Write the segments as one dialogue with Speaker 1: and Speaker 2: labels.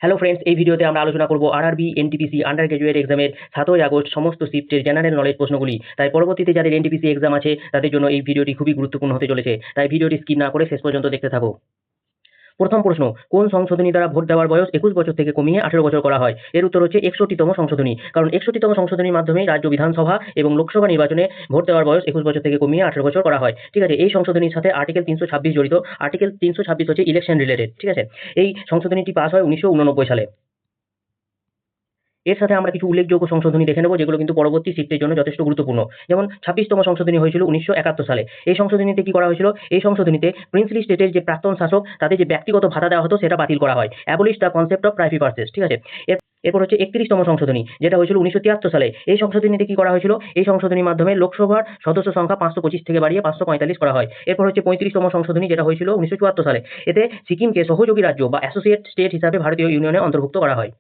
Speaker 1: Hello friends, এই ভিডিওতে আমরা আলোচনা করব আরআরবি এনটিপিসি আন্ডার গ্র্যাজুয়েট এক্সামের 7ই আগস্ট সমস্ত শিফটের জেনারেল নলেজ প্রশ্নগুলি। তাই পরবর্তীতে যাদের এনটিপিসি এক্সাম আছে তাদের জন্য এই ভিডিওটি খুবই গুরুত্বপূর্ণ হতে চলেছে। তাই ভিডিওটি স্কিপ না করে শেষ পর্যন্ত দেখতে থাকো। প্রথম প্রশ্ন, কোন সংশোধনী দ্বারা ভোট দেওয়ার বয়স 21 বছর থেকে কমিয়ে 18 বছর করা হয়? এর উত্তর হচ্ছে 61তম সংশোধনী। কারণ 61তম সংশোধনীর মাধ্যমেই রাজ্য বিধানসভা এবং লোকসভা নির্বাচনে ভোট দেওয়ার বয়স 21 বছর থেকে কমিয়ে 18 বছর করা হয়। ঠিক আছে, এই সংশোধনীর সাথে আর্টিকেল 326 জড়িত। আর্টিকেল 326 হচ্ছে ইলেকশন রিলেটেড। ঠিক আছে, এই সংশোধনীটি পাস হয় 1989 সালে। এর সাথে আমরা কিছু উল্লেখযোগ্য সংশোধনী দেখে নেব, যেগুলো কিন্তু পরবর্তী শিফটের জন্য যথেষ্ট গুরুত্বপূর্ণ। যেমন 26তম সংশোধনী হয়েছিল 1971 সালে। এই সংশোধনীতে কি করা হয়েছিল? এই সংশোধনীতে প্রিন্সলি স্টেটের যে প্রাক্তন শাসক তাদের যে ব্যক্তিগত ভাতা দেওয়া হতো সেটা বাতিল করা হয়। Abolish the concept of privy purses. ঠিক আছে, এরপর হচ্ছে 31তম সংশোধনী, যেটা হয়েছিল 1973 সালে। এই সংশোধনীতে কি করা হয়েছিল? এই সংশোধনীর মাধ্যমে লোকসভার সদস্য সংখ্যা 525 থেকে বাড়িয়ে 545 করা হয়। এরপর হচ্ছে 35তম সংশোধনী, যেটা হয়েছিল 1974 সালে। এতে সিকিমকে সহযোগী রাজ্য বা অ্যাসোসিয়েট স্টেট হিসাবে ভারতীয় ইউনিয়নে অন্তর্ভুক্ত করা হয়।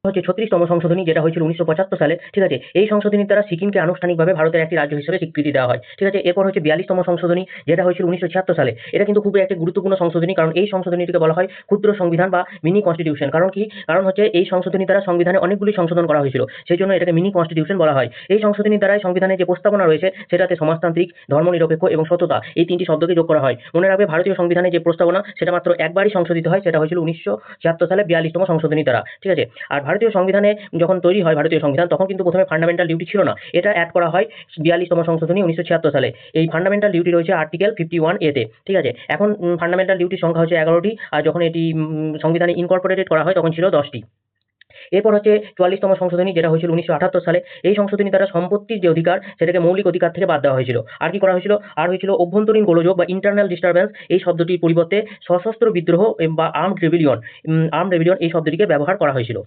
Speaker 1: হচ্ছে 36তম সংশোধনী, যেটা হয়েছিল 1975 সালে। ঠিক আছে, এই সংশোধনীর দ্বারা সিকিমকে আনুষ্ঠানিকভাবে ভারতের একটি রাজ্য হিসেবে স্বীকৃতি দেওয়া হয়। ঠিক আছে, এরপর হচ্ছে 42তম সংশোধনী, যেটা হয়েছিল 1976 সালে। এটা কিন্তু খুবই একটি গুরুত্বপূর্ণ সংশোধনী, কারণ এই সংশোধনীটিকে বলা হয় ক্ষুদ্র সংবিধান বা মিনি কনস্টিটিউশন। কারণ কি? কারণ হচ্ছে এই সংশোধনী দ্বারা সংবিধানে অনেকগুলি সংশোধন করা হয়েছিল, সেই জন্য এটাকে মিনি কনস্টিটিউশন বলা হয়। এই সংশোধনীর দ্বারাই সংবিধানে যে প্রস্তাবনা রয়েছে সেটাতে সমাজতান্ত্রিক, ধর্মনিরপেক্ষ এবং সততা এই তিনটি শব্দকে যোগ করা হয়। মনে রাখবে, ভারতীয় সংবিধানে যে প্রস্তাবনা সেটা মাত্র একবারই সংশোধিত হয়, সেটা হয়েছিল 1976 সালে 42তম সংশোধনী দ্বারা। ঠিক আছে, আর ভারতীয় সংবিধানে যখন তৈরি হয় ভারতীয় সংবিধান, তখন কিন্তু প্রথমে ফান্ডামেন্টাল ডিউটি ছিল না। এটা অ্যাড করা হয় 42তম সংশোধনী 1976 সালে। এই ফান্ডামেন্টাল ডিউটি রয়েছে আর্টিকেল 51A তে। ঠিক আছে, এখন ফান্ডামেন্টাল ডিউটির সংখ্যা হচ্ছে 11টি, আর যখন এটি সংবিধানে ইনকর্পোরেটেড করা হয় তখন ছিল 10টি। এরপর হচ্ছে 44তম সংশোধনী, যেটা হয়েছিল 1978 সালে। এই সংশোধনী দ্বারা সম্পত্তির যে অধিকার সেটাকে মৌলিক অধিকার থেকে বাদ দেওয়া হয়েছিল। আর কি করা হয়েছিল? আর হয়েছিল অভ্যন্তরীণ গোলযোগ বা ইন্টারনাল ডিস্টারবেন্স। এই শব্দটির পরিবর্তে সশস্ত্র বিদ্রোহ বা আর্মড রেভিলিয়ন এই শব্দটিকে ব্যবহার করা হয়েছিল।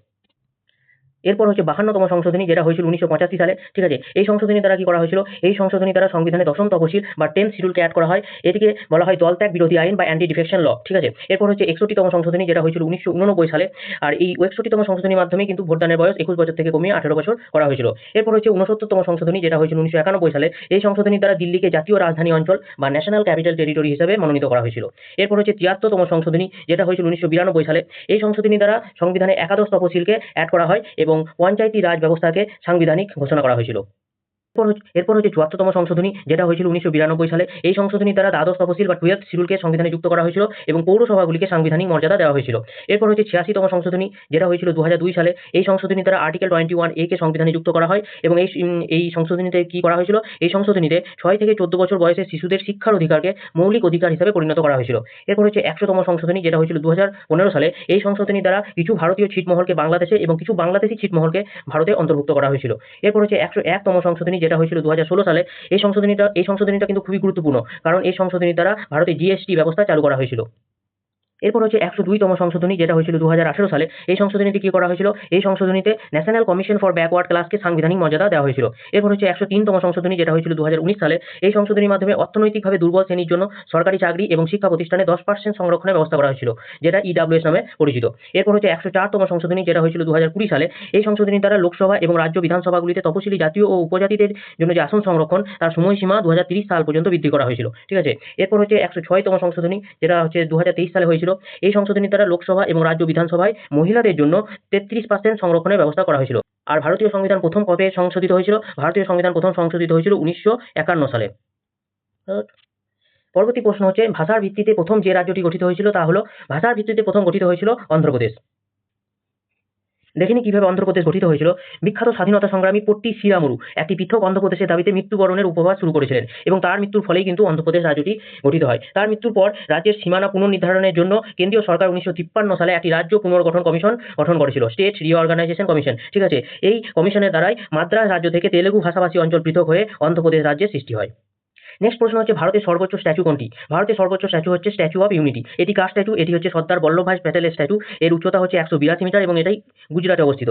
Speaker 1: এরপর হচ্ছে 52তম সংশোধনী, যেটা হয়েছিল 1985 সালে। ঠিক আছে, এই সংশোধনী দ্বারা কি করা হয়েছিল? এই সংশোধনী দ্বারা সংবিধানে 10ম তফসিল বা 10th শিডিউলকে অ্যাড করা হয়। এটিকে বলা হয় দলত্যাগ বিরোধী আইন বা অ্যান্টি ডিফেকশন ল। ঠিক আছে, এরপর হচ্ছে 61তম সংশোধনী, যেটা হয়েছিল 1989 সালে। আর এই 61তম সংশোধনীর মাধ্যমে কিন্তু ভোটদানের বয়স 21 বছর থেকে কমিয়ে 18 বছর করা হয়েছিল। এরপর হচ্ছে 69তম সংশোধনী, যেটা হয়েছিল 1991 সালে। এই সংশোধনীর দ্বারা দিল্লিকে জাতীয় রাজধানী অঞ্চল বা ন্যাশনাল ক্যাপিটাল টেরিটরি হিসেবে মনোনীত করা হয়েছিল। এরপর হচ্ছে 73তম সংশোধনী, যেটা হয়েছিল 1992 সালে। এই সংশোধনী দ্বারা সংবিধানে একাদশ তফসিলকে অ্যাড করা হয় এবং পঞ্চায়েতি রাজ ব্যবস্থাকে সাংবিধানিক ঘোষণা করা হয়েছিল। এরপর হচ্ছে 74তম সংশোধনী, যেটা হয়েছিল 1992 সালে। এই সংশোধনীর দ্বারা দ্বাদশ তফসিল বা 12th শিডিউলকে সংবিধানে যুক্ত করা হয়েছিল এবং পৌরসভাগুলিকে সাংবিধানিক মর্যাদা দেওয়া হয়েছিল। এরপর হচ্ছে 86তম সংশোধনী, যেটা হয়েছিল 2002 সালে। এই সংশোধনীর দ্বারা আর্টিকেল 21A কে সংবিধানে যুক্ত করা হয় এবং এই সংশোধনীতে কি করা হয়েছিল? এই সংশোধনীতে 6 থেকে 14 বছর বয়সের শিশুদের শিক্ষার অধিকারকে মৌলিক অধিকার হিসেবে পরিণত করা হয়েছিল। এরপর হচ্ছে 100তম সংশোধনী, যেটা হয়েছিল 2015 সালে। এই সংশোধনীর দ্বারা কিছু ভারতীয় ছিটমহলকে বাংলাদেশে এবং কিছু বাংলাদেশি ছিটমহলকে ভারতে অন্তর্ভুক্ত করা হয়েছিল। এরপর হচ্ছে 101তম সংশোধনী, যেটা হয়েছিল 2016 সালে। এই সংশোধনীটা কিন্তু খুবই গুরুত্বপূর্ণ, কারণ এই সংশোধনীর দ্বারা ভারতে জিএসটি ব্যবস্থা চালু করা হয়েছিল। এরপর হচ্ছে 102তম সংশোধনী, যেটা হয়েছিল 2018 সালে। এই সংশোধনীতে কি করা হয়েছিল? এই সংশোধনীতে ন্যাশনাল কমিশন ফর ব্যাকওয়ার্ড ক্লাসকে সাংবিধানিক মর্যাদা দেওয়া হয়েছিল। এরপর হচ্ছে 103তম সংশোধনী, যেটা হয়েছিল 2019 সালে। এই সংশোধনীর মাধ্যমে অর্থনৈতিকভাবে দুর্বল শ্রেণীর জন্য সরকারি চাকরি এবং শিক্ষা প্রতিষ্ঠানে 10% সংরক্ষণের ব্যবস্থা করা হয়েছিল, যেটা ইডব্লিউএস নামে পরিচিত। এরপর হচ্ছে 104তম সংশোধনী, যেটা হয়েছিল 2020 সালে। এই সংশোধনীর দ্বারা লোকসভা এবং রাজ্য বিধানসভাগুলিতে তপশিলি জাতীয় ও উপজাতিদের জন্য যে আসন সংরক্ষণ তার সময়সীমা 2030 সাল পর্যন্ত বৃদ্ধি করা হয়েছিল। ঠিক আছে, এরপর হচ্ছে 106তম সংশোধনী, যেটা হচ্ছে 2023 সালে হয়েছিল। এই সংশোধনীর দ্বারা লোকসভা এবং রাজ্য বিধানসভায় মহিলাদের জন্য 33% সংরক্ষণের ব্যবস্থা করা হয়েছিল। আর ভারতীয় সংবিধান প্রথম কবে সংশোধিত হয়েছিল? ভারতীয় সংবিধান প্রথম সংশোধিত হয়েছিল 1951 সালে। পরবর্তী প্রশ্ন হচ্ছে, ভাষার ভিত্তিতে প্রথম যে রাজ্যটি গঠিত হয়েছিল তা হলো, ভাষার ভিত্তিতে প্রথম গঠিত হয়েছিল অন্ধ্রপ্রদেশ। দেখিনি কিভাবে অন্ধ্রপ্রদেশ গঠিত হয়েছিল। বিখ্যাত স্বাধীনতা সংগ্রামী পট্টি শ্রীরামুলু একটি পৃথক অন্ধ্রপ্রদেশের দাবিতে মৃত্যুবরণের উপবাস শুরু করেছিলেন এবং তার মৃত্যুর ফলেই কিন্তু অন্ধ্রপ্রদেশ রাজ্যটি গঠিত হয়। তার মৃত্যুর পর রাজ্যের সীমানা পুনর্নির্ধারণের জন্য কেন্দ্রীয় সরকার 1953 সালে একটি রাজ্য পুনর্গঠন কমিশন গঠন করেছিল, স্টেট রিঅর্গানাইজেশন কমিশন। ঠিক আছে, এই কমিশনের দ্বারাই মাদ্রাজ রাজ্য থেকে তেলেগু ভাষাভাষী অঞ্চল পৃথক হয়ে অন্ধ্রপ্রদেশ রাজ্যের সৃষ্টি হয়। নেক্সট প্রশ্ন হচ্ছে, ভারতের সর্বোচ্চ স্ট্যাচু কোনটি? ভারতের সর্বোচ্চ স্ট্যাচু হচ্ছে স্ট্যাচু অফ ইউনিটি। এটি কার স্ট্যাচু? এটি হচ্ছে সর্দার বল্লভভাই প্যাটেলের স্ট্যাচু। এর উচ্চতা হচ্ছে 182 মিটার এবং এটাই গুজরাটে অবস্থিত।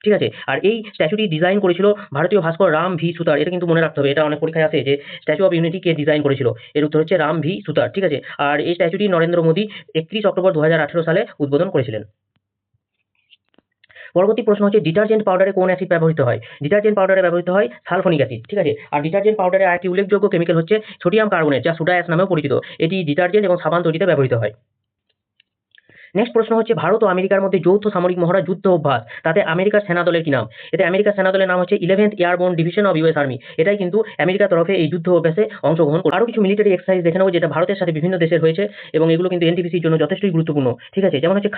Speaker 1: ঠিক আছে, আর এই স্ট্যাচুটি ডিজাইন করেছিল ভারতীয় ভাস্কর রাম ভি সুতার। এটা কিন্তু মনে রাখতে হবে, এটা অনেক পরীক্ষায় আসে যে statue of unity K design করেছিল। এর উত্তর হচ্ছে রাম ভি সুতার। ঠিক আছে, আর এই স্ট্যাচুটি নরেন্দ্র মোদী 31 অক্টোবর 2018 সালে উদ্বোধন করেছিলেন। পরবর্তী প্রশ্ন হচ্ছে, ডিটারজেন্ট পাউডারে কোন অ্যাসিড ব্যবহৃত হয়? ডিটারজেন্ট পাউডারে ব্যবহৃত হয় সালফোনিক অ্যাসিড। ঠিক আছে, আর ডিটারজেন্ট পাউডারে আরেকটি উল্লেখযোগ্য কেমিক্যাল হচ্ছে সোডিয়াম কার্বনেট, যা সোডা অ্যাশ নামেও পরিচিত। এটি ডিটারজেন্ট এবং সাবান তৈরিতে ব্যবহৃত হয়। নেক্সট প্রশ্ন হচ্ছে ভারত ও আমেরিকার মধ্যে যৌথ সামরিক মহড়া যুদ্ধ অভ্যাস, তাতে আমেরিকার সেনা দলের কি নাম? এতে আমেরিকার সেনা দলের নাম হচ্ছে 11th airborne division of US army. এটাই কিন্তু আমেরিকার তরফে এই যুদ্ধ অভ্যাসে অংশগ্রহণ করে। আরও কিছু মিলিটারি এক্সারসাইজ দেখে নেবো যেটা ভারতের সাথে বিভিন্ন দেশের হয়েছে এবং এগুলো কিন্তু এনটিপিসির জন্য যথেষ্টই গুরুত্বপূর্ণ। ঠিক আছে, যেমন হচ্ছে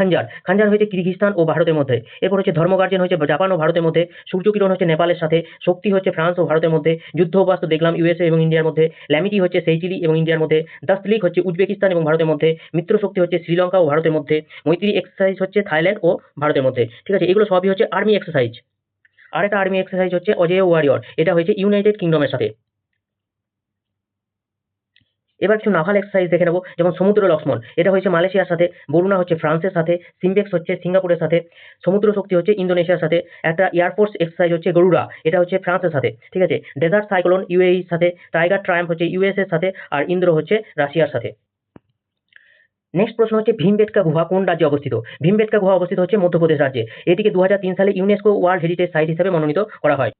Speaker 1: খাঞ্জার হয়েছে কিরগিজস্তান ও ভারতের মধ্যে। এরপর হচ্ছে ধর্মগার্জেন হচ্ছে জাপান ও ভারতের মধ্যে। সূর্যকিরণ হচ্ছে নেপালের সাথে। শক্তি হচ্ছে ফ্রান্স ও ভারতের মধ্যে। যুদ্ধ অভ্যাস তো দেখলাম ইউএসএ এবং ইন্ডিয়ার মধ্যে। ল্যামিটি হচ্ছে সেইচিলি এবং ইন্ডিয়ার মধ্যে। দাস্তলিক হচ্ছে উজবেকিস্তান এবং ভারতের মধ্যে। মিত্র শক্তি হচ্ছে শ্রীলঙ্কা ও ভারতের মধ্যে। মৈত্রী এক্সারসাইজ হচ্ছে থাইল্যান্ড ও ভারতের মধ্যে। ঠিক আছে, এগুলো সবই হচ্ছে আর্মি এক্সারসাইজ। আর একটা আর্মি এক্সারসাইজ হচ্ছে অজেয় ওয়ারিয়র, এটা হয়েছে ইউনাইটেড কিংডমের সাথে। এবার কিছু নাভাল এক্সারসাইজ দেখে নেবো, যেমন সমুদ্র লক্ষ্মণ, এটা হয়েছে মালয়েশিয়ার সাথে। বরুণা হচ্ছে ফ্রান্সের সাথে। সিমবেক্স হচ্ছে সিঙ্গাপুরের সাথে। সমুদ্র শক্তি হচ্ছে ইন্দোনেশিয়ার সাথে। একটা এয়ারফোর্স এক্সারসাইজ হচ্ছে গরুড়া, এটা হচ্ছে ফ্রান্সের সাথে। ঠিক আছে, ডেজার্ট সাইক্লোন ইউএইর সাথে। টাইগার ট্রায়াম্প হচ্ছে ইউএস এর সাথে। আর ইন্দ্র হচ্ছে রাশিয়ার সাথে। নেক্সট প্রশ্ন হচ্ছে ভীমবেটকা গুহা কোন রাজ্যে অবস্থিত? ভীমবেটকা গুহা অবস্থিত হচ্ছে মধ্যপ্রদেশ রাজ্যে। এটিকে 2003 সালে ইউনেস্কো ওয়ার্ল্ড হেরিটেজ সাইট হিসেবে মনোনীত করা হয়।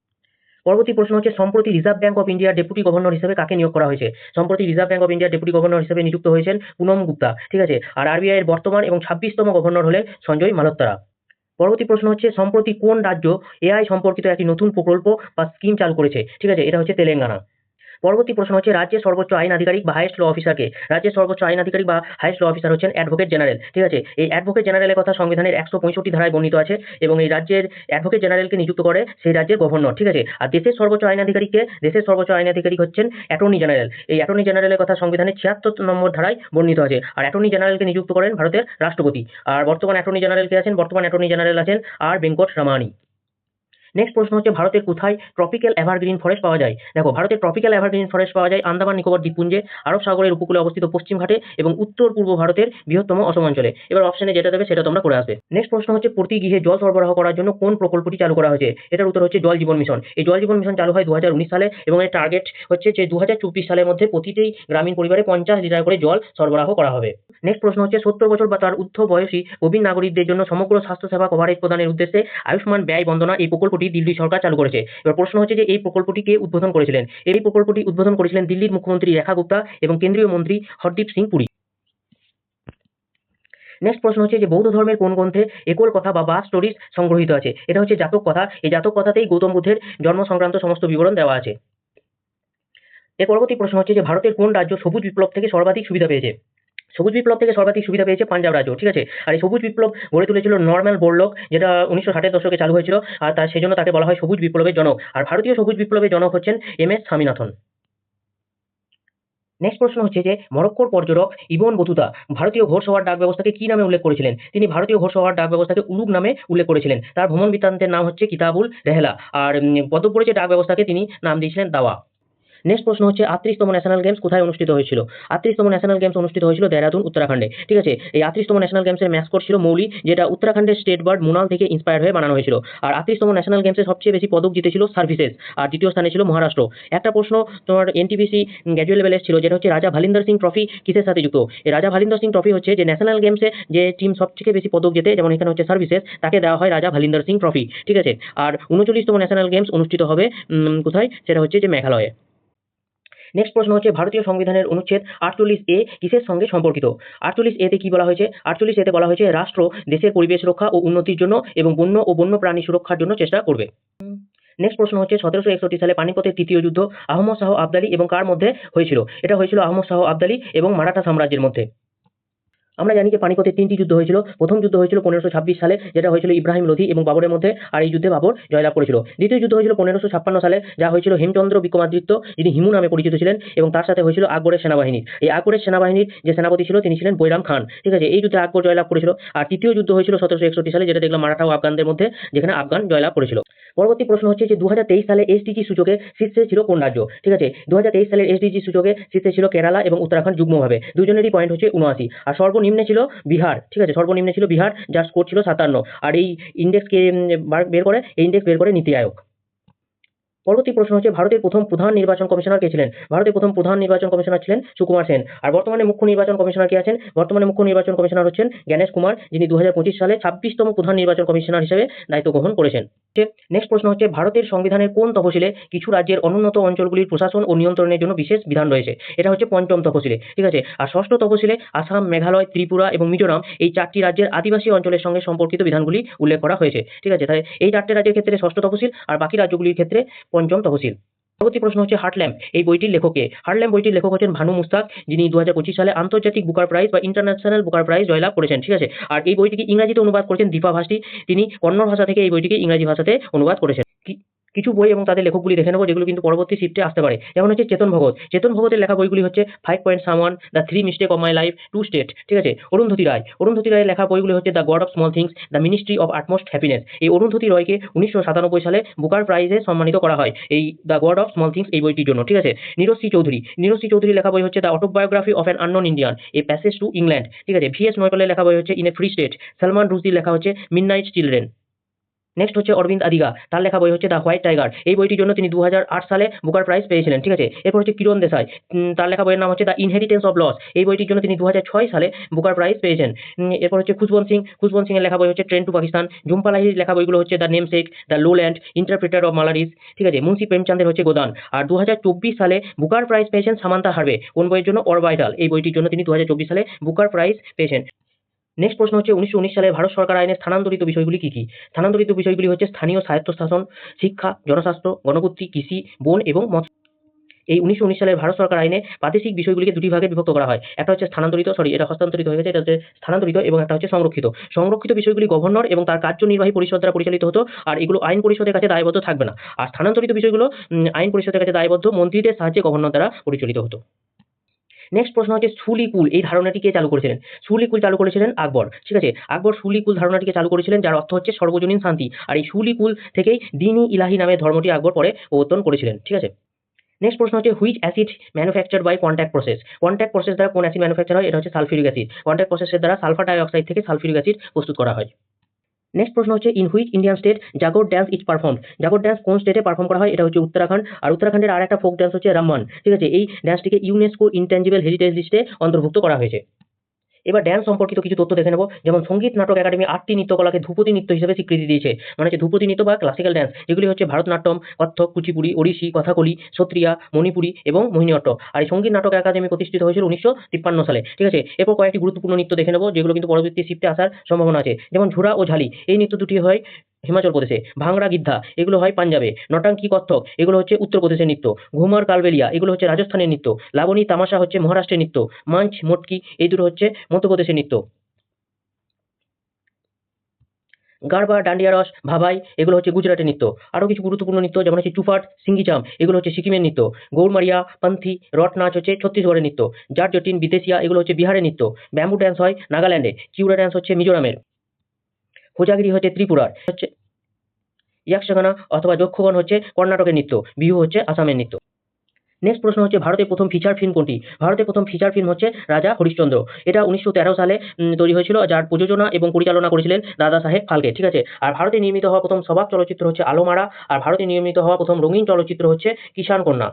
Speaker 1: পরবর্তী প্রশ্ন হচ্ছে সম্প্রতি রিজার্ভ ব্যাঙ্ক অফ ইন্ডিয়ার ডেপুটি গভর্নর হিসেবে কাকে নিয়োগ করা হয়েছে? সম্প্রতি রিজার্ভ ব্যাঙ্ক অফ ইন্ডিয়ার ডেপুটি গভর্নর হিসেবে নিযুক্ত হয়েছেন পুনম গুপ্তা। ঠিক আছে, আর আরবিআই এর বর্তমান এবং 26তম গভর্নর হলেন সঞ্জয় মালহোত্রা। পরবর্তী প্রশ্ন হচ্ছে সম্প্রতি কোন রাজ্য এআই সম্পর্কিত একটি নতুন প্রকল্প বা স্কিম চালু করেছে? ঠিক আছে, এটা হচ্ছে তেলেঙ্গানা। পরবর্তী প্রশ্ন হচ্ছে রাজ্যের সর্বোচ্চ আইন আধিকারিক বা হাইয়েস্ট ল অফিসারকে? রাজ্যের সর্বোচ্চ আইন আধিকারিক বা হাইয়েস্ট ল অফিসার হচ্ছেন অ্যাডভোকেট জেনারেল। ঠিক আছে, এই অ্যাডভোকেট জেনারেলের কথা সংবিধানের 165 ধারায় বর্ণিত আছে এবং এই রাজ্যের অ্যাডভোকেট জেনারেলকে নিযুক্ত করে সেই রাজ্যের গভর্নর। ঠিক আছে, আর দেশের সর্বোচ্চ আইন আধিকারিককে? দেশের সর্বোচ্চ আইন আধিকারিক হচ্ছেন অ্যাটর্নি জেনারেল। এই অ্যাটর্নি জেনারেলের কথা সংবিধানের 76 নম্বর ধারায় বর্ণিত আছে। আর অ্যাটর্নি জেনারেলকে নিযুক্ত করেন ভারতের রাষ্ট্রপতি। আর বর্তমান অ্যাটর্নি জেনারেল কে আছেন? বর্তমান অ্যাটর্নি জেনারেল আছেন আর ভেঙ্কট রামানি। নেক্সট প্রশ্ন হচ্ছে ভারতের কোথায় ট্রপিক্যাল এভারগ্রিন ফরেস্ট পাওয়া যায়? দেখো, ভারতের ট্রপিক্যাল এভারগ্রিন ফরেস্ট পাওয়া যায় আন্দামান নিকোবর দ্বীপপুঞ্জে, আরব সাগরের উপকূলে অবস্থিত পশ্চিম ঘাটে এবং উত্তর পূর্ব ভারতের বৃহত্তম অসম অঞ্চলে। এবার অপশনে যেটা দেবে সেটা তোমরা করে আসবে। নেক্সট প্রশ্ন হচ্ছে প্রতি গৃহে জল সরবরাহ করার জন্য কোন প্রকল্পটি চালু করা হয়েছে? এটার উত্তর হচ্ছে জল জীবন মিশন। এই জল জীবন মিশন চালু হয় 2019 সালে এবং এর টার্গেট হচ্ছে যে 2024 সালের মধ্যে প্রতিটি গ্রামীণ পরিবারে 50 লিটার করে জল সরবরাহ করা হবে। নেক্সট প্রশ্ন হচ্ছে 70 বছর বা তার ঊর্ধ্ব বয়সী প্রবীণ নাগরিকদের জন্য সমগ্র স্বাস্থ্যসেবা কভারেজ প্রদানের উদ্দেশ্যে আয়ুষ্মান ব্যয় বন্দনা এই প্রকল্পটি দিল্লি সরকার চালু করেছে। এবার প্রশ্ন হচ্ছে যে এই প্রকল্পটি কে উদ্বোধন করেছিলেন? এই প্রকল্পটি উদ্বোধন করেছিলেন দিল্লির মুখ্যমন্ত্রী রেখা গুপ্তা এবং কেন্দ্রীয় মন্ত্রী হরদীপ সিং পুরী। নেক্সট প্রশ্ন হচ্ছে যে বৌদ্ধ ধর্মের কোন গ্রন্থে একল কথা বা বাস স্টোরিজ সংগ্রহীত আছে? এটা হচ্ছে জাতক কথা। এই জাতক কথাতেই গৌতম বুদ্ধের জন্ম সংক্রান্ত সমস্ত বিবরণ দেওয়া আছে। এর পরবর্তী প্রশ্ন হচ্ছে যে ভারতের কোন রাজ্য সবুজ বিপ্লব থেকে সর্বাধিক সুবিধা পেয়েছে? সবুজ বিপ্লব থেকে সর্বাধিক সুবিধা পেয়েছে পাঞ্জাব রাজ্য। ঠিক আছে, আর এই সবুজ বিপ্লব গড়ে তুলেছিল নরম্যান বোরলগ, যেটা 1960-এর দশকে চালু হয়েছিল, আর তার সেজন্য তাকে বলা হয় সবুজ বিপ্লবের জনক। আর ভারতীয় সবুজ বিপ্লবের জনক হচ্ছেন MS স্বামীনাথন। নেক্সট প্রশ্ন হচ্ছে যে মরক্কোর পর্যটক ইবন বতুতা ভারতীয় ঘোড়সওয়ার ডাক ব্যবস্থাকে কি নামে উল্লেখ করেছিলেন? তিনি ভারতীয় ঘোড়সওয়ার ডাক ব্যবস্থাকে উলুগ নামে উল্লেখ করেছিলেন। তার ভ্রমণ বৃত্তান্তের নাম হচ্ছে কিতাবুল রেহলা। আর পদ্মপুরে ডাক ব্যবস্থাকে তিনি নাম দিয়েছিলেন দাওয়া। নেক্সট প্রশ্ন হচ্ছে 38তম ন্যাশনাল গেমস কোথায় অনুষ্ঠিত হয়েছিল? 38তম ন্যাশনাল গেমস অনুষ্ঠিত হয়েছিল দেহরাদুন, উত্তরাখণ্ডে। ঠিক আছে, এই 38তম ন্যাশনাল গেমসের ম্যাসকট ছিল মৌলি, যেটা উত্তরাখণ্ডের স্টেট বার্ড মুনাল থেকে ইন্সপায়ার হয়ে বানানো হয়েছিল। আর 38তম ন্যাশনাল গেমসে সবচেয়ে বেশি পদক জিতেছিল সার্ভিসেস, আর দ্বিতীয় স্থানে ছিল মহারাষ্ট্র। একটা প্রশ্ন তোমার এনটিপিসি গ্র্যাজুয়েট লেভেলে ছিল, যেটা হচ্ছে রাজা ভালিন্দর সিং ট্রফি কিসের সাথে যুক্ত? এই রাজা ভালিন্দর সিং ট্রফি হচ্ছে যে ন্যাশনাল গেমসে যে টিম সবথেকে বেশি পদক জেতে, যেমন এখানে হচ্ছে সার্ভিসেস, তাকে দেওয়া হয় রাজা ভালিন্দর সিং ট্রফি। ঠিক আছে, আর 39তম ন্যাশনাল গেমস অনুষ্ঠিত হবে কোথায়? সেটা হচ্ছে যে মেঘালয়ে। নেক্সট প্রশ্ন হচ্ছে ভারতীয় সংবিধানের অনুচ্ছেদ 48A কিসের সঙ্গে সম্পর্কিত? 48A তে কি বলা হয়েছে? 48A তে বলা হয়েছে রাষ্ট্র দেশের পরিবেশ রক্ষা ও উন্নতির জন্য এবং বন্য ও বন্যপ্রাণী সুরক্ষার জন্য চেষ্টা করবে। নেক্সট প্রশ্ন হচ্ছে 1761 সালে পানিপথের তৃতীয় যুদ্ধ আহমদ শাহ আবদালী এবং কার মধ্যে হয়েছিল? এটা হয়েছিল আহমদ শাহ আবদালী এবং মারাঠা সাম্রাজ্যের মধ্যে। আমরা জানি যে পানিপথের 3টি যুদ্ধ হয়েছিল। প্রথম যুদ্ধ হয়েছিল 1526 সালে, যেটা হয়েছিল ইব্রাহিম লোধি এবং বাবরের মধ্যে, আর এই যুদ্ধে বাবর জয়লাভ করেছিল। দ্বিতীয় যুদ্ধ হয়েছিল 1556 সালে, যা হয়েছিল হেমচন্দ্র বিক্রমাদিত্য, যিনি হিমু নামে পরিচিত ছিলেন, এবং তার সাথে হয়েছিল আকবরের সেনাবাহিনীর। এই আকবরের সেনাবাহিনীর যে সেনাপতি ছিল তিনি ছিলেন বৈরাম খান। ঠিক আছে, এই যুদ্ধে আকবর জয়লাভ করেছিল। আর তৃতীয় যুদ্ধ হয়েছিল 1761 সালে, যেটা দেখলাম মারাঠা ও আফগানদের মধ্যে, যেখানে আফগান জয়লাভ করেছিল। পরবর্তী প্রশ্ন হচ্ছে যে 2023 সালে SDG সূচকে শীর্ষে ছিল কোন রাজ্য? ঠিক আছে, 2023 সালের SDG সূচকে শীর্ষে ছিল কেরালা এবং উত্তরাখণ্ড যুগ্মভাবে। দুজনেরই পয়েন্ট হচ্ছে 79, আর সর্বনিম্নে ছিল বিহার। ঠিক আছে, সর্বনিম্নে ছিল বিহার, যার স্কোর ছিল 57। আর এই ইন্ডেক্স কে বের করে নীতি আয়োগ। পরবর্তী প্রশ্ন হচ্ছে ভারতের প্রথম প্রধান নির্বাচন কমিশনার কে ছিলেন? ভারতের প্রথম প্রধান নির্বাচন কমিশনার ছিলেন সুকুমার সেন। আর বর্তমানে মুখ্য নির্বাচন কমিশনার কে আছেন? বর্তমানে মুখ্য নির্বাচন কমিশনার হচ্ছেন জ্ঞানেশ কুমার, যিনি 2025 সালে 26তম প্রধান নির্বাচন কমিশনার হিসেবে দায়িত্ব গ্রহণ করেছেন। নেক্সট প্রশ্ন হচ্ছে ভারতের সংবিধানের কোন তফসিলে কিছু রাজ্যের অনুন্নত অঞ্চলগুলির প্রশাসন ও নিয়ন্ত্রণের জন্য বিশেষ বিধান রয়েছে? এটা হচ্ছে পঞ্চম তফসিলে, ঠিক আছে। আর ষষ্ঠ তফসিলে আসাম, মেঘালয়, ত্রিপুরা এবং মিজোরাম এই 4টি রাজ্যের আদিবাসী অঞ্চলের সঙ্গে সম্পর্কিত বিধানগুলি উল্লেখ করা হয়েছে, ঠিক আছে। তাই এই 4টে রাজ্যের ক্ষেত্রে ষষ্ঠ তফসিল আর বাকি রাজ্যগুলির ক্ষেত্রে পঞ্চম তফসিল। পরবর্তী প্রশ্ন হচ্ছে হার্টল্যাম্প এই বইটির লেখক কে? হার্টল্যাম্প বইটির লেখক হচ্ছেন ভানু মুস্তাক, যিনি 2025 সালে আন্তর্জাতিক বুকার প্রাইজ বা ইন্টারন্যাশনাল বুকার প্রাইজ জয়লাভ করেছেন, ঠিক আছে। আর এই বইটিকে ইংরেজিতে অনুবাদ করেছেন দীপা ভাস্তি, তিনি কন্নড় ভাষা থেকে এই বইটিকে ইংরেজি ভাষাতে অনুবাদ করেছেন। কিছু বই এবং তাদের লেখকগুলি দেখে নেবো যেগুলো কিন্তু পরবর্তী শিফটে আসতে পারে। যেমন হচ্ছে চেতন ভগত। চেতন ভগতের লেখা বইগুলি হচ্ছে 5 point someone, the 3 mistake of my life, 2 state, ঠিক আছে। অরুন্ধতী রায়। অরুন্ধতী রায়ের লেখা বইগুলি হচ্ছে the god of small things, the ministry of utmost happiness. এই অরুন্ধতী রয়কে 1997 সালে বুকার প্রাইজে সম্মানিত করা হয় এই the god of small things এই বইটির জন্য, ঠিক আছে। নীরজ সি চৌধুরী। নীরজ সি চৌধুরীর লেখা বই হচ্ছে the autobiography of an unknown Indian, a passage to England, ঠিক আছে। ভিএস নয়পালের লেখা বই হচ্ছে in a free state. Salman রুশদির লেখা হচ্ছে মিডনাইট চিলড্রেন। নেক্সট হচ্ছে অরবিন্দ আদিগা, তার লেখা বই হচ্ছে দ্য হোয়াইট টাইগার। এই বইটির জন্য তিনি 2008 সালে বুকার প্রাইজ পেয়েছিলেন, ঠিক আছে। এরপর হচ্ছে কিরণ দেশাই, তার লেখা বইয়ের নাম হচ্ছে দ্য ইনহেরিটেন্স অফ লস। এই বইটির জন্য তিনি 2006 সালে বুকার প্রাইজ পেয়েছেন। এরপর হচ্ছে খুশবন্ত সিং। খুশবন্ত সিং এর লেখা বই হচ্ছে ট্রেন টু পাকিস্তান। ঝুম্পা লাহিড়ির লেখা বইগুলো হচ্ছে the namesake, the lowland, interpreter of maladies, ঠিক আছে। মুন্সি প্রেমচাঁদের হচ্ছে গোদান। আর 2024 সালে বুকার প্রাইজ পেয়েছেন সামান্থা হার্ভে। কোন বইয়ের জন্য? অরবাইটাল। এই বইটির জন্য তিনি 2024 সালে বুকার প্রাইজ পেয়েছেন। নেক্সট প্রশ্ন হচ্ছে 1919 সালে ভারত সরকার আইনের স্থানান্তরিত বিষয়গুলি কি কি? স্থানান্তরিত বিষয়গুলি হচ্ছে স্থানীয় স্বায়ত্তশাসন, শিক্ষা, জনস্বাস্থ্য, গণপূর্তি, কৃষি, বন এবং মৎস্য। এই 1919 সালের ভারত সরকার আইনে প্রাদেশিক বিষয়গুলিকে দুটি ভাগে বিভক্ত করা হয়। একটা হচ্ছে স্থানান্তরিত, এটা হস্তান্তরিত হয়ে গেছে, এটা হচ্ছে স্থানান্তরিত, এবং একটা হচ্ছে সংরক্ষিত। সংরক্ষিত বিষয়গুলি গভর্নর এবং তার কার্যনির্বাহী পরিষদ দ্বারা পরিচালিত হতো, আর এগুলো আইন পরিষদের কাছে দায়বদ্ধ থাকবে না। আর স্থানান্তরিত বিষয়গুলো আইন পরিষদের কাছে দায়বদ্ধ, মন্ত্রীদের সাহায্যে গভর্নর দ্বারা পরিচালিত হতো। নেক্সট প্রশ্ন হচ্ছে সুলিকুল এই ধারণাটি কে চালু করেছিলেন? সুলিকুল চালু করেছিলেন আকবর, ঠিক আছে। আকবর সুলিকুল ধারণাটিকে চালু করেছিলেন, যার অর্থ হচ্ছে সর্বজনীন শান্তি। আর এই সুলিকুল থেকেই দ্বীন-ই ইলাহি নামের ধর্মটি আকবর পরে প্রবর্তন করেছিলেন, ঠিক আছে। নেক্সট প্রশ্ন হচ্ছে which acid manufacture by contact process? Contact process দ্বারা কোন অ্যাসিড ম্যানুফ্যাকচার হয়? এটা হচ্ছে সালফিউরিক অ্যাসিড। কন্ট্যাক্ট প্রসেসের দ্বারা সালফার ডাই অক্সাইড থেকে সালফিউরিক অ্যাসিড প্রস্তুত করা হয়। নেক্সট প্রশ্ন হচ্ছে in which Indian state Jagar dance is perform? Jagar dance কোন স্টেটে পারফর্ম করা হয়? এটা হচ্ছে উত্তরাখণ্ড। আর উত্তরাখণ্ডের আর একটা ফোক ড্যান্স হচ্ছে রাম্মান, ঠিক আছে। এই ড্যান্সটিকে ইউনেস্কো ইনট্যাঞ্জিবল হেরিটেজ লিস্টে অন্তর্ভুক্ত করা হয়েছে। এবার ড্যান্স সম্পর্কিত কিছু তথ্য দেখে নেব। যেমন সঙ্গীত নাটক একাডেমি 8টি নৃত্যকলাকে ধ্রুপদী নৃত্য হিসেবে স্বীকৃতি দিয়েছে। মানে হচ্ছে ধ্রুপদী নৃত্য বা ক্লাসিক্যাল ড্যান্স, যেগুলি হচ্ছে ভারতনাট্যম, কত্থক, কুচিপুড়ি, ওড়িশি, কথাকলি, সত্রিয়া, মণিপুরি এবং মোহিনীঅট্ট। আর এই সঙ্গীত নাটক একাডেমি প্রতিষ্ঠিত হয়েছিল 1953 সালে, ঠিক আছে। এরপর কয়েকটি গুরুত্বপূর্ণ নৃত্য দেখে নেব, যেগুলো কিন্তু পরবর্তী শিফটে আসার সম্ভাবনা আছে। যেমন ঝুরা ও ঝালি এই নৃত্য দুটি হয় হিমাচল প্রদেশে। ভাংড়া গিদ্ধা এগুলো হয় পাঞ্জাবে। নটাঙ্কি কত্থক এগুলো হচ্ছে উত্তরপ্রদেশের নৃত্য। ঘুমার কালবেলিয়া এগুলো হচ্ছে রাজস্থানের নৃত্য। লাবণী তামাশা হচ্ছে মহারাষ্ট্রের নৃত্য। মাঞ্চ মটকি এই দুটো হচ্ছে মধ্যপ্রদেশের নৃত্য। গারবা, ডান্ডিয়া রস, ভাবাই এগুলো হচ্ছে গুজরাটের নৃত্য। আরও কিছু গুরুত্বপূর্ণ নৃত্য যেমন হচ্ছে চুফাট, সিঙ্গিচাম এগুলো হচ্ছে সিকিমের নৃত্য। গৌরমারিয়া, পান্থি, রট নাচ হচ্ছে ছত্তিশগড়ের নৃত্য। জাট জটিন, বিদেশিয়া এগুলো হচ্ছে বিহারের নৃত্য। ব্যাম্বু ড্যান্স হয় নাগাল্যান্ডে। চিউরা ড্যান্স হচ্ছে মিজোরামের। হোজাগিরি হচ্ছে ত্রিপুরার। হচ্ছে ইয়াকশগানা অথবা যক্ষগণ হচ্ছে কর্ণাটকের নৃত্য। বিহু হচ্ছে আসামের নৃত্য। নেক্সট প্রশ্ন হচ্ছে ভারতের প্রথম ফিচার ফিল্ম কোনটি? ভারতের প্রথম ফিচার ফিল্ম হচ্ছে রাজা হরিশ্চন্দ্র। এটা 1913 সালে তৈরি হয়েছিল, যার প্রযোজনা এবং পরিচালনা করেছিলেন দাদা সাহেব ফালকে, ঠিক আছে। আর ভারতে নির্মিত হওয়া প্রথম সবাক চলচ্চিত্র হচ্ছে আলোমারা। আর ভারতে নির্মিত হওয়া প্রথম রঙিন চলচ্চিত্র হচ্ছে কিষাণ কন্যা।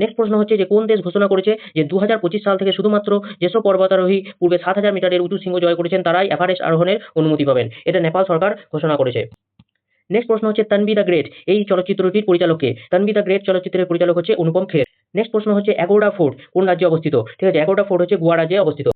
Speaker 1: নেক্সট প্রশ্ন হচ্ছে যে কোন দেশ ঘোষণা করেছে যে 2025 সাল থেকে শুধুমাত্র যেসব পর্বতারোহী পূর্বে 7000 মিটারের উঁচু শৃঙ্গ জয় করেছেন তারাই এভারেস্ট আরোহণের অনুমতি পাবেন? এটা নেপাল সরকার ঘোষণা করেছে। নেক্সট প্রশ্ন হচ্ছে তানভি দ্য গ্রেট এই চলচ্চিত্রটির পরিচালক কে? তানভি দ্য গ্রেট চলচ্চিত্রের পরিচালক হচ্ছে অনুপম খের। নেক্সট প্রশ্ন হচ্ছে এগোডা ফোর্ট কোন রাজ্যে অবস্থিত? ঠিক আছে, এগোডা ফোর্ট হচ্ছে গোয়া রাজ্যে অবস্থিত।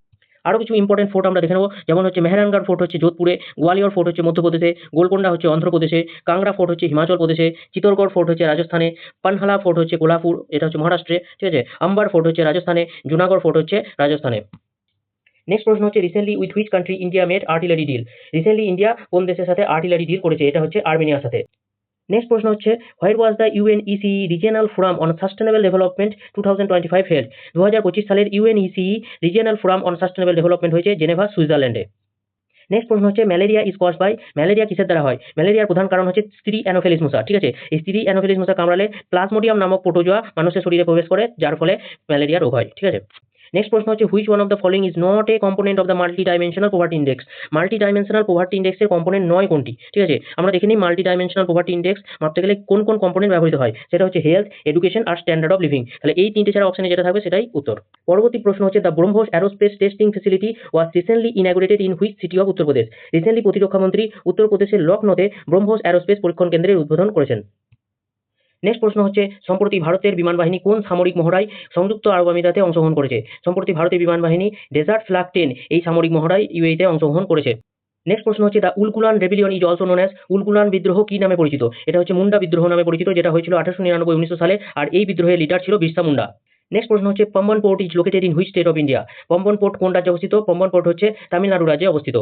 Speaker 1: আরও কিছু ইম্পর্টেন্ট ফোর্ট আমরা দেখে নেব, যেমন হচ্ছে মেহরানগড় ফোর্ট হচ্ছে যোধপুরে, গোয়ালিয়র ফোর্ট হচ্ছে মধ্যপ্রদেশে, গোলকোন্ডা হচ্ছে অন্ধ্রপ্রদেশে, কাংড়া ফোর্ট হচ্ছে হিমাচল প্রদেশে, চিত্তরগড় ফোর্ট হচ্ছে রাজস্থানে, পানহালা ফোর্ট হচ্ছে কোলাপুর এটা হচ্ছে মহারাষ্ট্রে, ঠিক আছে, আম্বার ফোর্ট হচ্ছে রাজস্থানে, জুনাগড় ফোর্ট হচ্ছে রাজস্থানে। নেক্সট প্রশ্ন হচ্ছে recently with which country India made artillery deal? Recently India কোন দেশের সাথে আর্টিলারি ডিল করেছে? এটা হচ্ছে আর্মেনিয়ার সাথে। নেক্সট প্রশ্ন হচ্ছে where was the UNECE regional forum on sustainable development 2025 held? 2025 সালের UNECE regional forum on sustainable development হয়েছে জেনেভা, সুইজারল্যান্ডে। নেক্সট প্রশ্ন হচ্ছে malaria is cause by? Malaria কিসের দ্বারা হয়? ম্যালেরিয়ার প্রধান কারণ হচ্ছে স্ত্রী অ্যানোফেলিস মশা, ঠিক আছে। এই স্ত্রী অ্যানোফেলিস মশা কামড়ালে প্লাজমোডিয়াম নামক প্রোটোজোয়া মানুষের শরীরে প্রবেশ করে, যার ফলে ম্যালেরিয়া রোগ হয়, ঠিক আছে। নেক্সট প্রশ্ন হচ্ছে which one of the following is not a component of the multidimensional poverty index. Multidimensional poverty ইন্ডেক্সের কম্পোনেন্ট নয় কোনটি? ঠিক আছে, আমরা দেখে নিই মাল্টি ডাইমেনশনাল পভার্টি ইন্ডেক্স মাপতে গেলে কোন কোন কম্পোনেন্ট ব্যবহৃত হয়। সেটা হচ্ছে হেলথ, এডুকেশন আর স্ট্যান্ডার্ড অফ লিভিং। তাহলে এই তিনটে ছাড়া অপশনে যেটা থাকবে সেটাই উত্তর। পরবর্তী প্রশ্ন হচ্ছে the BrahMos aerospace testing facility was recently inaugurated in which city of Uttar Pradesh. Recently প্রতিরক্ষা মন্ত্রী উত্তরপ্রদেশের লখনৌতে ব্রহ্মোস অ্যারোস্পেস পরীক্ষণ কেন্দ্রের উদ্বোধন করেছেন। নেক্সট প্রশ্ন হচ্ছে সম্প্রতি ভারতের বিমান বাহিনী কোন সামরিক মহড়ায় সংযুক্ত আরব আমিরাতে অংশগ্রহণ করেছে। সম্প্রতি ভারতীয় বিমান বাহিনী ডেজার্ট ফ্ল্যাগ 10 এই সামরিক মহড়ায় ইউএইতে অংশগ্রহণ করেছে। নেক্সট প্রশ্ন হচ্ছে the Ulgulan rebellion is also known as. Ulgulan বিদ্রোহ কি নামে পরিচিত? এটা হচ্ছে মুন্ডা বিদ্রোহ নামে পরিচিত, যেটা হয়েছিল 1899-1900 সালে, আর এই বিদ্রোহের লিডার ছিল বিরসা মুন্ডা। নেক্সট প্রশ্ন হচ্ছে Pamban port is located in which state of India. Pamban port কোন রাজ্যে অবস্থিত? পম্বন পোর্ট হচ্ছে তামিলনাড়ু রাজ্যে অবস্থিত।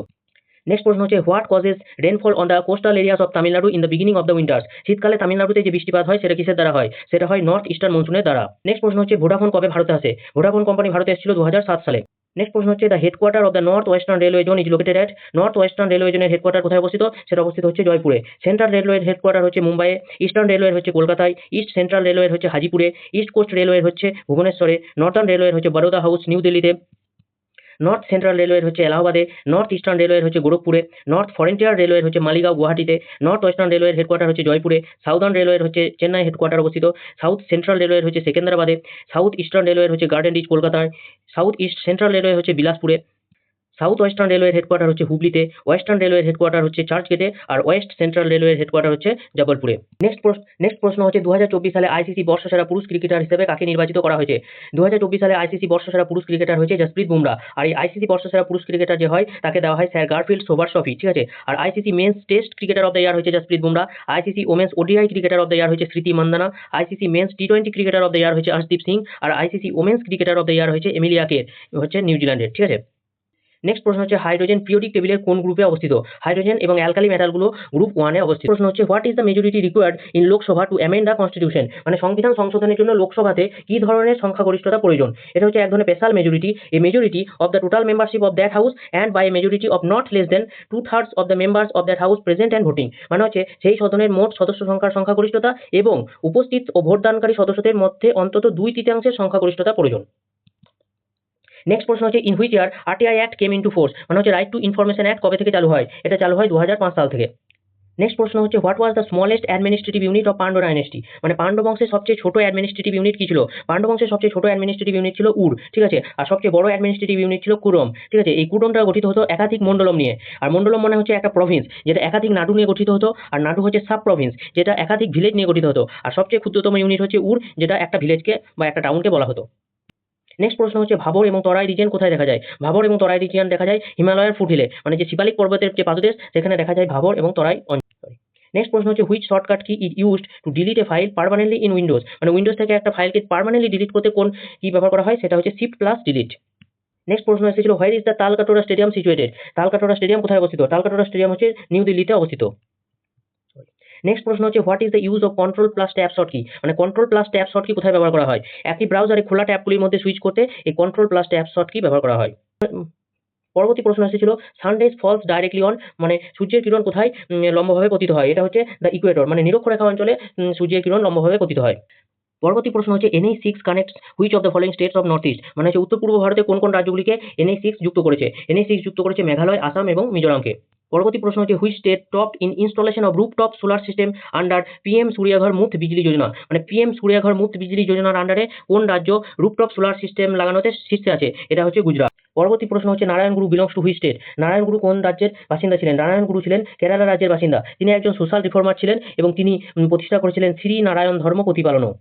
Speaker 1: নেক্সট প্রশ্ন হচ্ছে what causes rainfall on the coastal areas of Tamil Nadu in the beginning of the winters. শীতকালে তামিলনাড়ুতে যে বৃষ্টিপাত হয় সেটা কিসের দ্বারা হয়? সেটা হয় নর্থ ইস্টার্ন মনসুনের দ্বারা। নেক্সট প্রশ্ন হচ্ছে ভোডাফোন কবে ভারতে আসে? ভোডাফোন কোম্পানি ভারতে এসেছিল 2007 সালে। নেক্সট প্রশ্ন হচ্ছে the headquarter of the north western railway zone is located at. North western railway জোনের হেডকোয়ার্টার কোথায় অবস্থিত? সেটা অবস্থিত হচ্ছে জয়পুরে। সেন্ট্রাল রেলওয়ের হেডকোয়ার্টার হচ্ছে মুম্বাইয়ে। ইস্টার্ন রেলওয়ের হচ্ছে কলকাতায়। ইস্ট সেন্ট্রাল রেলওয়ের হচ্ছে হাজিপুরে। ইস্ট কোস্ট রেলওয়ের হচ্ছে ভুবনেশ্বরে। নর্থার্ন রেলওয়ের হচ্ছে বরোদা হাউস নিউ দিল্লিতে। নর্থ সেন্ট্রাল রেলওয়ের হচ্ছে এলাহাবাদে। নর্থ ইস্টার্ন রেলওয়ের হচ্ছে গোরখপুরে। নর্থ ফ্রন্টিয়ার রেলওয়ের হচ্ছে মালিগাঁও গুয়াহাটিতে। নর্থ ওয়েস্টার্ন রেলওয়ের হেডকোয়ার্টার হচ্ছে জয়পুরে। সাউদার্ন রেলওয়ের হচ্ছে চেন্নাই হেডকোয়ার্টার অবস্থিত। সাউথ সেন্ট্রাল রেলওয়ের হচ্ছে সেকেন্দ্রাবাদে। সাউথ ইস্টার্ন রেলওয়ের হচ্ছে গার্ডেন রিচ কলকাতায়। সাউথ ইস্ট সেন্ট্রাল রেলওয়ে হচ্ছে বিলাসপুরে। সাউথ ওয়েস্টার্ন রেলওয়ের হেডকোয়ার্টার হচ্ছে হুগলিতে। ওয়েস্টার্ন রেলওয়ের হেডকোয়ার্টার হচ্ছে চার্চগেটে। আর ওয়েস্ট সেন্ট্রাল রেলওয়ের হেডকোয়ার্টার হচ্ছে জবলপুরে। নেক্সট প্রশ্ন হচ্ছে 2024 সালে আইসিসি বর্ষসেরা পুরুষ ক্রিকেটার হিসেবে কাকে নির্বাচিত করা হয়েছে? 2024 সালে আইসিসি বর্ষসেরা পুরুষ ক্রিকেটার হয়েছে জসপ্রীত বুমরা। আর এই আইসিসি বর্ষসেরা পুরুষ ক্রিকেটার যে হয় তাকে দেওয়া হয় স্যার গারফিল্ড সোবার্স ট্রফি। ঠিক আছে, আর ICC men's test cricketer of the year হয়েছে Jasprit Bumrah. ICC women's ODI cricketer of the year হয়েছে স্মৃতি মান্দানা। আইসিসি মেন্স টি20 ক্রিকেটার অফ দ্য ইয়ার হয়েছে আর্শদীপ সিং। আর ICC women's cricketer of the year হয়েছে এমিলিয়া কের, হচ্ছে নিউজিল্যান্ডের। ঠিক আছে, নেক্সট প্রশ্ন হচ্ছে হাইড্রোজেন পিরিয়ডিক টেবিলের কোন গ্রুপে অবস্থিত? হাইড্রোজেন এবং অ্যালকালি মেটালগুলো গ্রুপ 1 এ অবস্থিত। প্রশ্ন হচ্ছে what is the majority required in Lok Sabha to amend the constitution. মানে সংবিধান সংশোধনের জন্য লোকসভাতে কি ধরনের সংখ্যাগরিষ্ঠতা প্রয়োজন? এটা হচ্ছে এক ধরনের special majority, a majority of the total membership of that house and by a majority of not less than 2/3 of the members of that house present and voting. মানে হচ্ছে সেই সদনের মোট সদস্য সংখ্যার সংখ্যাগরিষ্ঠতা এবং উপস্থিত ও ভোটদানকারী সদস্যদের মধ্যে অন্তত 2/3 সংখ্যাগরিষ্ঠতা প্রয়োজন। নেক্সট প্রশ্ন হচ্ছে in which year RTI act came into force. মানে হচ্ছে রাইট টু ইনফরমেশন অ্যাক্ট কবে থেকে চালু হয়? এটা চালু হয় 2005 সাল থেকে। নেক্সট প্রশ্ন হচ্ছে what was the smallest administrative unit of Pandya dynasty. মানে পান্ড্য বংশের সবচেয়ে ছোট অ্যাডমিনিস্ট্রেটিভ ইউনিট কি ছিল? পান্ড্য বংশের সবচেয়ে ছোট অ্যাডমিনিস্ট্রেটিভ ইউনিট ছিল উর। ঠিক আছে, আর সবচেয়ে বড় অ্যাডমিনিস্ট্রেটিভ ইউনিট ছিল কুরম। ঠিক আছে, এই কুরমটা গঠিত হতো একাধিক মণ্ডলম নিয়ে। আর মণ্ডলম মানে হচ্ছে একটা প্রভিন্স যেটা একাধিক নাডু নিয়ে গঠিত হতো। আর নাডু হচ্ছে সাব প্রভিন্স যেটা একাধিক ভিলেজ নিয়ে গঠিত হতো। আর সবচেয়ে ক্ষুদ্রতম ইউনিট হচ্ছে উর, যেটা একটা ভিলেজকে বা একটা টাউনকে বলা হতো। নেক্সট প্রশ্ন হচ্ছে ভাবর এবং তরাই রিজিয়ন কোথায় দেখা যায়? ভাবর এবং তরাই রিজিয়ন দেখা যায় হিমালয়ের ফুটহিলে, মানে যে শিবালিক পর্বতের যে পাদদেশ সেখানে দেখা যায় ভাবর এবং তরাই অঞ্চল। নেক্সট প্রশ্ন হচ্ছে which shortcut key is used to delete A file permanently in Windows. মানে উইন্ডোজ থেকে একটা ফাইলকে পার্মানেন্টলি ডিলিট করতে কোন কি ব্যবহার করা হয়? সেটা হচ্ছে শিফট প্লাস ডিলিট। নেক্সট প্রশ্ন এসেছিল where is the Talkatora stadium situated. Talkatora stadium কোথায় অবস্থিত? তালকাটোরা স্টেডিয়াম হচ্ছে নিউ দিল্লিতে অবস্থিত। নেক্সট প্রশ্ন হচ্ছে what is the use of control plus tab short কি। মানে কন্ট্রোল প্লাস ট্যাব শর্ট কি কোথায় ব্যবহার করা হয়? একই ব্রাউজারে খোলা ট্যাবগুলির মধ্যে সুইচ করতে এই কন্ট্রোল প্লাস ট্যাব শর্ট কি ব্যবহার করা হয়। পরবর্তী প্রশ্ন এসেছিল সানরাইজ ফলস ডাইরেক্টলি অন। মানে সূর্যের কিরণ কোথায় লম্বভাবে পতিত হয়? এটা হচ্ছে দ্য ইকুয়েটর, মানে নিরক্ষরেখা অঞ্চলে সূর্যের কিরণ লম্বভাবে পতিত হয়। পরবর্তী প্রশ্ন হচ্ছে NH6 connects which of the following states of north east. মানে হচ্ছে উত্তর পূর্ব ভারতে কোন কোন রাজ্যগুলিকে NH6 যুক্ত করেছে? NH6 যুক্ত করেছে মেঘালয়, আসাম এবং মিজোরামকে। পরবর্তী প্রশ্ন হচ্ছে which state top in installation of rooftop solar system under PM সূর্যাঘর মুফত বিজলি যোজনা। মানে PM সূর্যাঘর মুফত বিজলি যোজনার আন্ডারে কোন রাজ্য রুফটপ সোলার সিস্টেম লাগানোতে শীর্ষে আছে? এটা হচ্ছে গুজরাট। পরবর্তী প্রশ্ন হচ্ছে নারায়ণ গুরু belongs to which state. Narayan গুরু কোন রাজ্যের বাসিন্দা ছিলেন? নারায়ণ গুরু ছিলেন কেরালা রাজ্যের বাসিন্দা। তিনি একজন সোশ্যাল রিফর্মার ছিলেন এবং তিনি প্রতিষ্ঠা করেছিলেন শ্রী নারায়ণ ধর্ম প্রতিপালনও।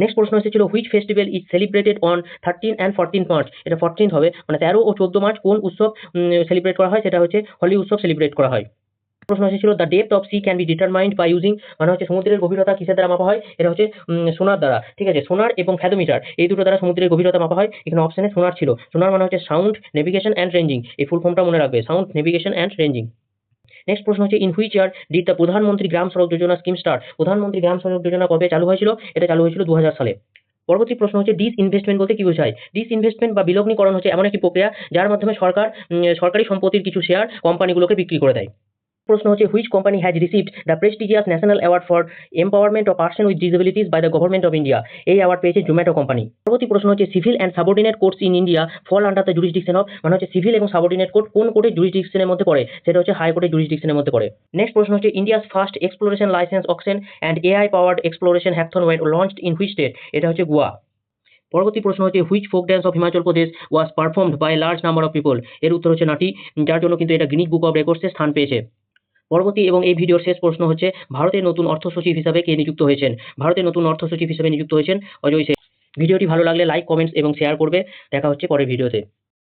Speaker 1: নেক্সট প্রশ্ন এসেছিল which festival is celebrated on 13 and 14 March. এটা 14 হবে, মানে 13 ও 14 মার্চ কোন উৎসব সেলিব্রেট করা হয়? সেটা হচ্ছে হোলি উৎসব সেলিব্রেট করা হয়। প্রশ্ন এসেছিল the depth of sea can be determined by using. মানে হচ্ছে সমুদ্রের গভীরতা কিসের দ্বারা মাপা হয়? এটা হচ্ছে সোনার দ্বারা। ঠিক আছে, সোনার এবং ফ্যাথোমিটার এই দুটো দ্বারা সমুদ্রের গভীরতা মাপা হয়। এখানে অপশনে সোনার ছিল। সোনার মানে হচ্ছে সাউন্ড নেভিগেশন অ্যান্ড রেঞ্জিং। এই ফুল ফর্মটা মনে রাখবে, sound navigation and ranging. Next প্রশ্ন হচ্ছে in which year did the প্রধানমন্ত্রী গ্রাম সড়ক যোজনা স্কিম স্টার্ট। প্রধানমন্ত্রী গ্রাম সড়ক যোজনা কবে চালু হয়েছিল? এটা চালু হয়েছিল 2000 সালে। পরবর্তী প্রশ্ন হচ্ছে ডিসইনভেস্টমেন্ট বলতে কি বোঝায়? ডিসইনভেস্টমেন্ট বা বিলগ্নীকরণ হচ্ছে এমন একটি প্রক্রিয়া যার মাধ্যমে সরকার সরকারি সম্পত্তির কিছু শেয়ার কোম্পানিগুলোকে বিক্রি করে দেয়। প্রশ্ন হচ্ছে which company has received the prestigious national award for empowerment of person with disabilities by the government of India. এই অ্যাওয়ার্ড পেয়েছে জোম্যাটো কোম্পানি। পরবর্তী প্রশ্ন হচ্ছে civil and subordinate courts in India fall under the jurisdiction of, মানে হচ্ছে civil এবং subordinate court কোন কোর্টের জুরিসডিকশনের মধ্যে পড়ে, সেটা হচ্ছে হাইকোর্টের জুরিসডিকশনের মধ্যে পড়ে। নেক্সট প্রশ্ন হচ্ছে India's first exploration licence auction and AI powered exploration hackathon were launched in which state, এটা হচ্ছে গোয়া। পরবর্তী প্রশ্ন হচ্ছে which folk dance of Himachal Pradesh was performed by large number of people, এর উত্তর হচ্ছে নাটি, যার জন্য কিন্তু এটা গিনিস বুক অফ রেকর্ডসে স্থান পেয়েছে। পরবর্তী এবং এই ভিডিওর শেষ প্রশ্ন হচ্ছে ভারতের নতুন অর্থ সচিব হিসাবে কে নিযুক্ত হয়েছেন। ভারতের নতুন অর্থ সচিব হিসাবে নিযুক্ত হয়েছেন অজয় সেন। ভিডিওটি ভালো লাগলে লাইক, কমেন্টস এবং শেয়ার করবে। দেখা হচ্ছে পরের ভিডিওতে।